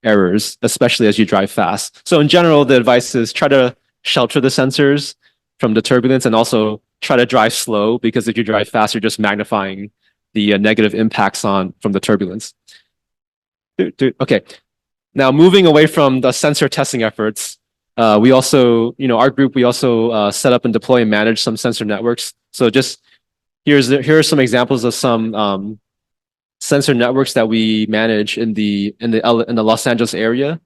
errors, especially as you drive fast. So in general, the advice is try to shelter the sensors from the turbulence and also try to drive slow because if you drive fast, you're just magnifying the negative impacts from the turbulence. Okay. Now moving away from the sensor testing efforts, we also, our group, we also set up and deploy and manage some sensor networks. So just here are some examples of some sensor networks that we manage in the Los Angeles area.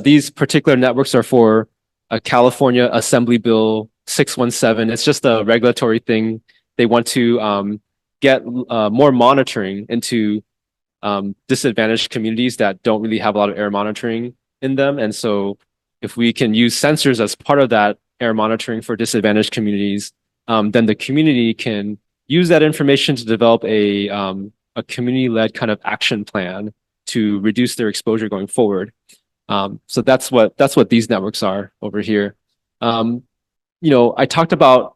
These particular networks are for a California Assembly Bill 617. It's just a regulatory thing. They want to get more monitoring into disadvantaged communities that don't really have a lot of air monitoring in them. And so if we can use sensors as part of that air monitoring for disadvantaged communities, then the community can use that information to develop a community-led kind of action plan to reduce their exposure going forward. So that's what these networks are over here. I talked about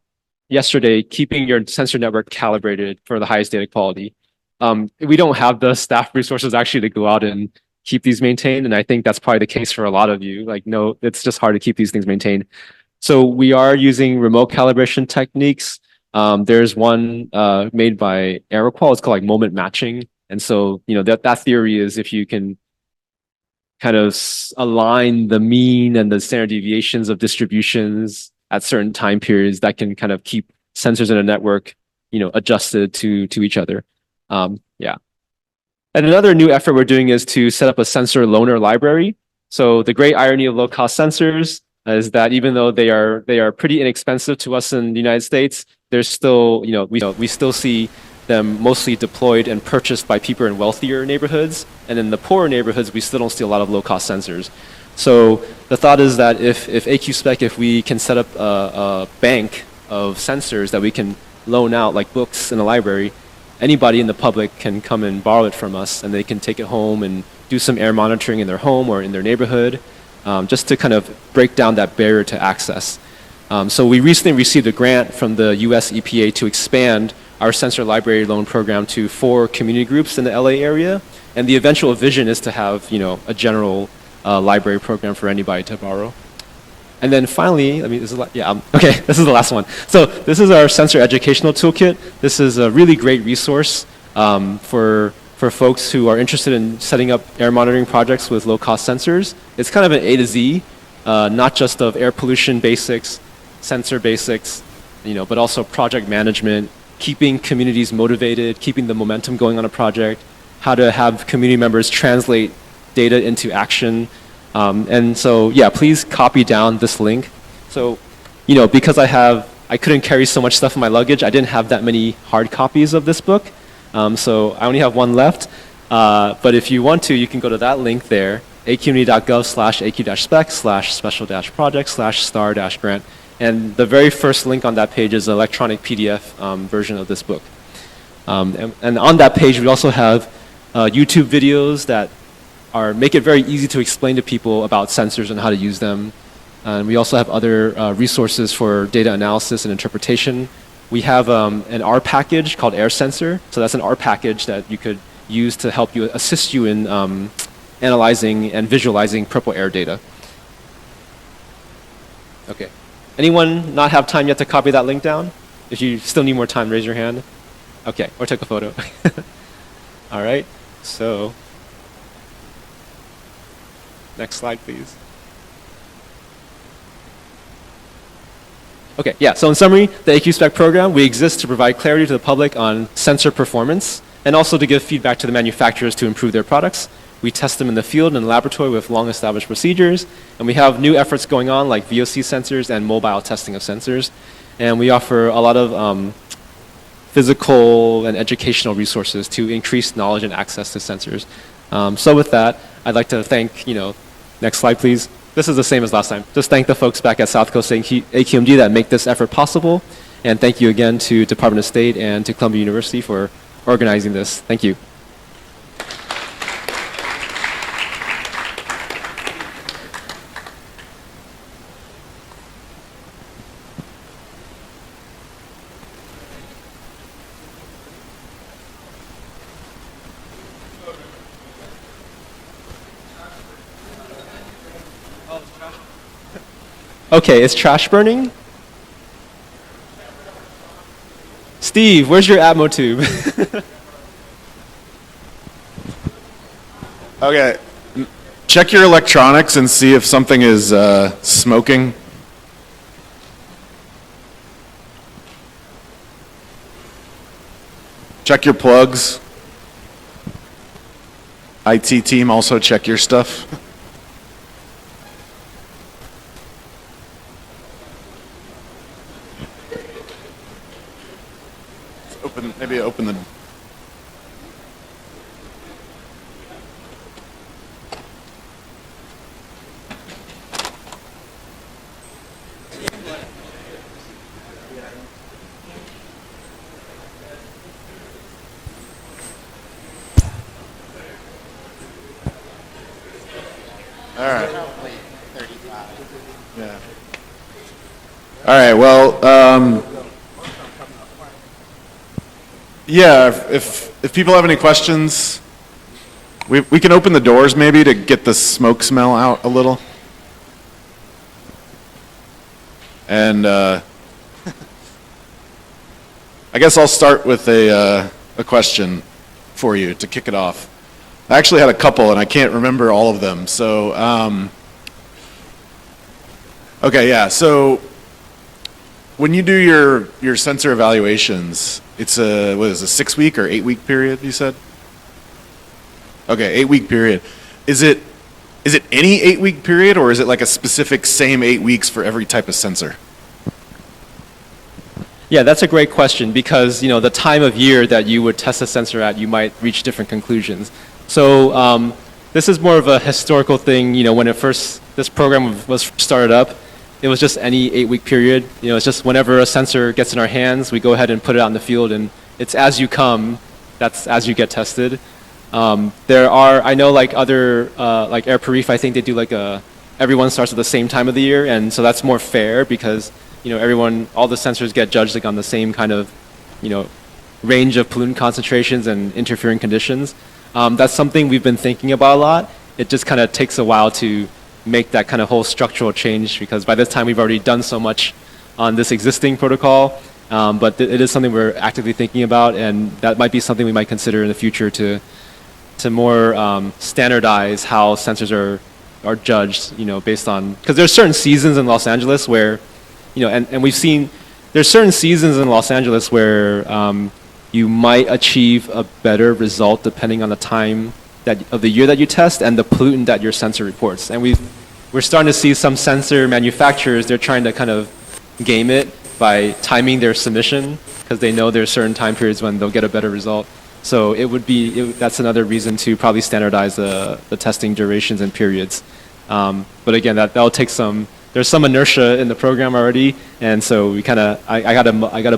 yesterday keeping your sensor network calibrated for the highest data quality. We don't have the staff resources actually to go out and keep these maintained, and I think that's probably the case for a lot of you. No, it's just hard to keep these things maintained. So we are using remote calibration techniques. There's one made by Aeroqual. It's called moment matching. And so, that theory is if you can kind of align the mean and the standard deviations of distributions at certain time periods, that can kind of keep sensors in a network, adjusted to each other. Yeah. And another new effort we're doing is to set up a sensor loaner library. So the great irony of low-cost sensors is that even though they are pretty inexpensive to us in the United States, there's still, we still see them mostly deployed and purchased by people in wealthier neighborhoods. And in the poorer neighborhoods, we still don't see a lot of low-cost sensors. So the thought is that if AQ-SPEC, if we can set up a bank of sensors that we can loan out like books in a library, anybody in the public can come and borrow it from us and they can take it home and do some air monitoring in their home or in their neighborhood, just to kind of break down that barrier to access. So we recently received a grant from the US EPA to expand our sensor library loan program to 4 community groups in the LA area. And the eventual vision is to have, a general library program for anybody to borrow. And then finally, this is the last one. So this is our sensor educational toolkit. This is a really great resource for folks who are interested in setting up air monitoring projects with low-cost sensors. It's kind of an A to Z, not just of air pollution basics, sensor basics, but also project management, keeping communities motivated, keeping the momentum going on a project, how to have community members translate data into action. And so, yeah, please copy down this link. So, because I couldn't carry so much stuff in my luggage, I didn't have that many hard copies of this book. So I only have one left. But if you want to, you can go to that link there, aquni.gov/aq-spec/special-project/star-grant. And the very first link on that page is an electronic PDF version of this book. And on that page, we also have YouTube videos that make it very easy to explain to people about sensors and how to use them. And we also have other resources for data analysis and interpretation. We have an R package called Air Sensor. So that's an R package that you could use to help you assist you in analyzing and visualizing purple air data. Okay. Anyone not have time yet to copy that link down? If you still need more time, raise your hand. Okay, or take a photo. All right, so next slide, please. Okay, yeah, so in summary, the AQ-SPEC program, we exist to provide clarity to the public on sensor performance and also to give feedback to the manufacturers to improve their products. We test them in the field and the laboratory with long-established procedures, and we have new efforts going on like VOC sensors and mobile testing of sensors. And we offer a lot of physical and educational resources to increase knowledge and access to sensors. So with that, I'd like to thank, next slide please. This is the same as last time. Just thank the folks back at South Coast AQMD that make this effort possible. And thank you again to Department of State and to Columbia University for organizing this. Thank you. Okay, is trash burning? Steve, where's your Atmo tube? Okay. Check your electronics and see if something is smoking. Check your plugs. IT team, also check your stuff. Maybe open the... All right. Yeah. All right. Well, yeah. If people have any questions, we can open the doors maybe to get the smoke smell out a little. And I guess I'll start with a question for you to kick it off. I actually had a couple, and I can't remember all of them. So, okay, yeah. So, when you do your sensor evaluations, it's a 6-week or 8-week period? You said. Okay, 8-week period. Is it any 8-week period, or is it like a specific same 8 weeks for every type of sensor? Yeah, that's a great question because the time of year that you would test a sensor at, you might reach different conclusions. So this is more of a historical thing. When this program was started up, it was just any 8-week period. It's just whenever a sensor gets in our hands, we go ahead and put it out in the field, and it's as you come, that's as you get tested. I know like other, like Air Perif, I think they do like everyone starts at the same time of the year, and so that's more fair because all the sensors get judged like on the same kind of, range of pollutant concentrations and interfering conditions. That's something we've been thinking about a lot. It just kind of takes a while to make that kind of whole structural change because by this time we've already done so much on this existing protocol. But it is something we're actively thinking about, and that might be something we might consider in the future to more standardize how sensors are judged, based on, because there's certain seasons in Los Angeles where, and we've seen there's certain seasons in Los Angeles where you might achieve a better result depending on the time of the year that you test and the pollutant that your sensor reports. And we're starting to see some sensor manufacturers, they're trying to kind of game it by timing their submission because they know there's certain time periods when they'll get a better result. So that's another reason to probably standardize the testing durations and periods. But again, that'll take there's some inertia in the program already, and so I got to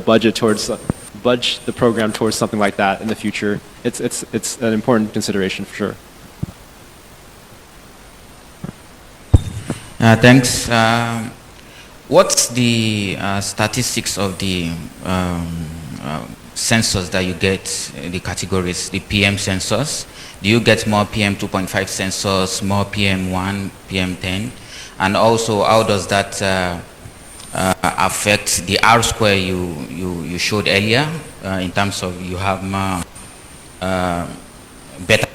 budge the program towards something like that in the future. It's an important consideration for sure. Thanks. What's the statistics of the sensors that you get, the categories, the PM sensors? Do you get more PM 2.5 sensors, more PM1, PM10? And also, how does that affect the R square you showed earlier in terms of you have more beta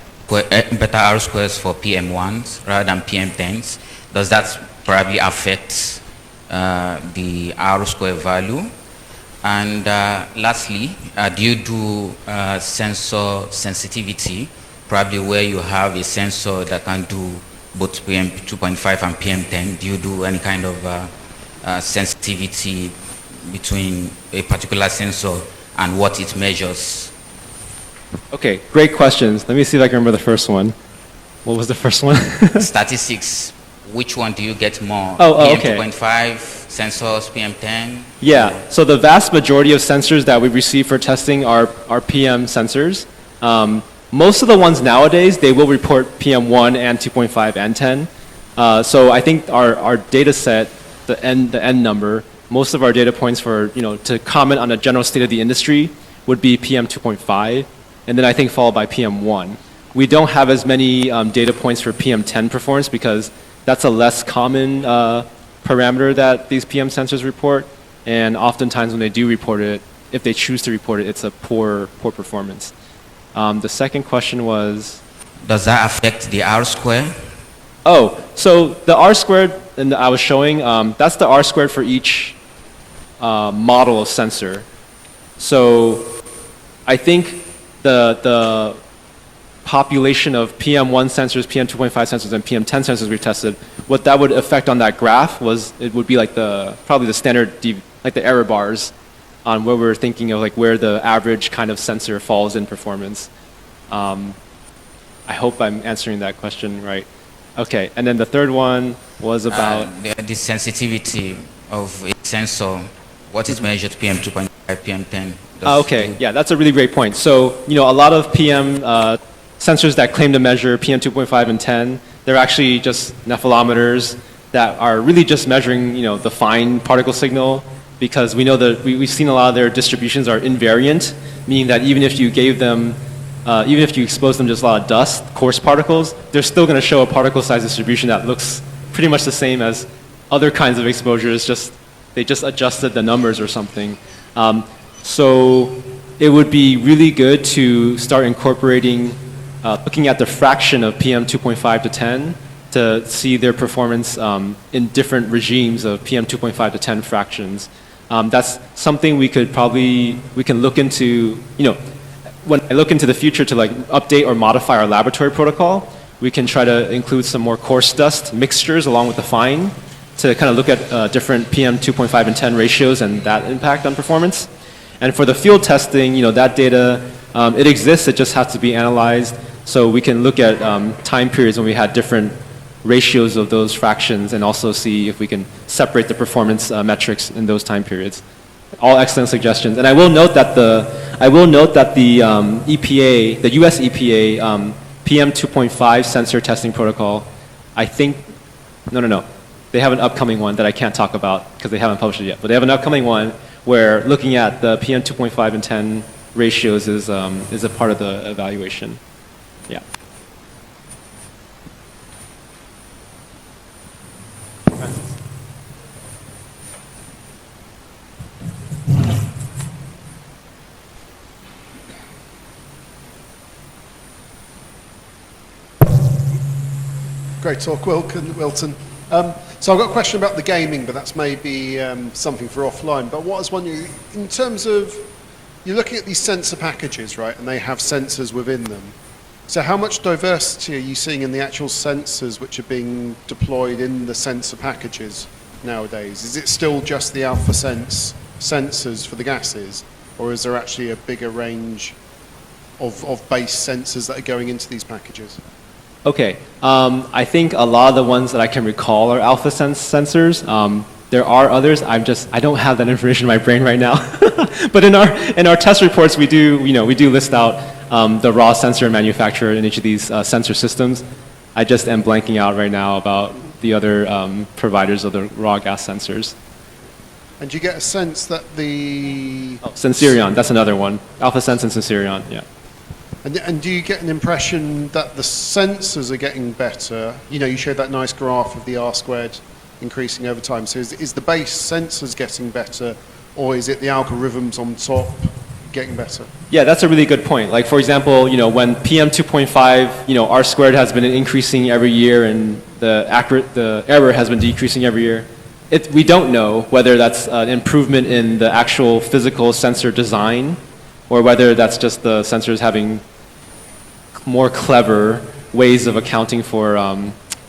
R squares for PM1s rather than PM10s? Does that probably affect the R square value? And lastly, do you do sensor sensitivity, probably where you have a sensor that can do both PM 2.5 and PM10? Do you do any kind of sensitivity between a particular sensor and what it measures? Okay, great questions. Let me see if I can remember the first one. What was the first one? Statistics. Which one do you get more? PM okay. 2.5 sensors, PM10? Yeah, so the vast majority of sensors that we receive for testing are PM sensors. Most of the ones nowadays, they will report PM1 and 2.5 and 10. So I think our data set, the N number, most of our data points for, to comment on a general state of the industry would be PM 2.5, and then I think followed by PM1. We don't have as many data points for PM10 performance because that's a less common parameter that these PM sensors report, and oftentimes when they do report it, if they choose to report it, it's a poor performance. The second question was, Does that affect the R square? oh, so the R squared, and I was showing, that's the R squared for each model of sensor. So I think the population of PM1 sensors, PM2.5 sensors, and PM10 sensors we tested, what that would affect on that graph was it would be like probably the standard, like the error bars on where we're thinking of like where the average kind of sensor falls in performance. I hope I'm answering that question right. Okay, and then the third one was about The sensitivity of a sensor, what is measured PM2.5, PM10? okay, yeah, that's a really great point. So, a lot of PM sensors that claim to measure PM 2.5 and 10, they're actually just nephelometers that are really just measuring, the fine particle signal, because we know that we've seen a lot of their distributions are invariant, meaning that even if you gave them, even if you expose them to just a lot of dust, coarse particles, they're still going to show a particle size distribution that looks pretty much the same as other kinds of exposures, they just adjusted the numbers or something. So it would be really good to start incorporating, looking at the fraction of PM 2.5 to 10 to see their performance in different regimes of PM 2.5 to 10 fractions. That's something we can look into, when I look into the future to like update or modify our laboratory protocol, we can try to include some more coarse dust mixtures along with the fine to kind of look at different PM 2.5 and 10 ratios and that impact on performance. And for the field testing, that data, it exists, it just has to be analyzed. So we can look at time periods when we had different ratios of those fractions and also see if we can separate the performance metrics in those time periods. All excellent suggestions. And I will note that the EPA, the US EPA PM 2.5 sensor testing protocol, I think, no. They have an upcoming one that I can't talk about because they haven't published it yet. But they have an upcoming one where looking at the PM 2.5 and 10 ratios is a part of the evaluation. Yeah. Great talk, Wilton. So I've got a question about the gaming, but that's maybe something for offline. But what I was wondering, in terms of, you're looking at these sensor packages, right, and they have sensors within them. So how much diversity are you seeing in the actual sensors which are being deployed in the sensor packages nowadays? Is it still just the AlphaSense sensors for the gases, or is there actually a bigger range of base sensors that are going into these packages? Okay, I think a lot of the ones that I can recall are AlphaSense sensors. There are others. I don't have that information in my brain right now. But in our test reports, we do list out the raw sensor manufacturer in each of these sensor systems. I just am blanking out right now about the other providers of the raw gas sensors. And do you get a sense that the... Sensirion, that's another one. AlphaSense and Sensirion, yeah. And do you get an impression that the sensors are getting better? You showed that nice graph of the R squared increasing over time. So is the base sensors getting better, or is it the algorithms on top getting better? Yeah, that's a really good point. Like, for example, when PM 2.5, R squared has been increasing every year and the error has been decreasing every year, we don't know whether that's an improvement in the actual physical sensor design or whether that's just the sensors having more clever ways of accounting for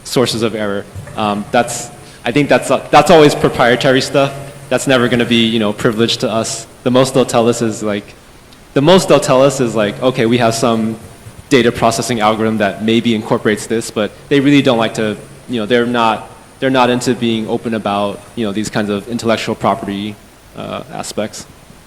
sources of error. I think that's always proprietary stuff. That's never going to be privileged to us. The most they'll tell us is like, okay, we have some data processing algorithm that maybe incorporates this, but they really don't like to, they're not into being open about these kinds of intellectual property aspects.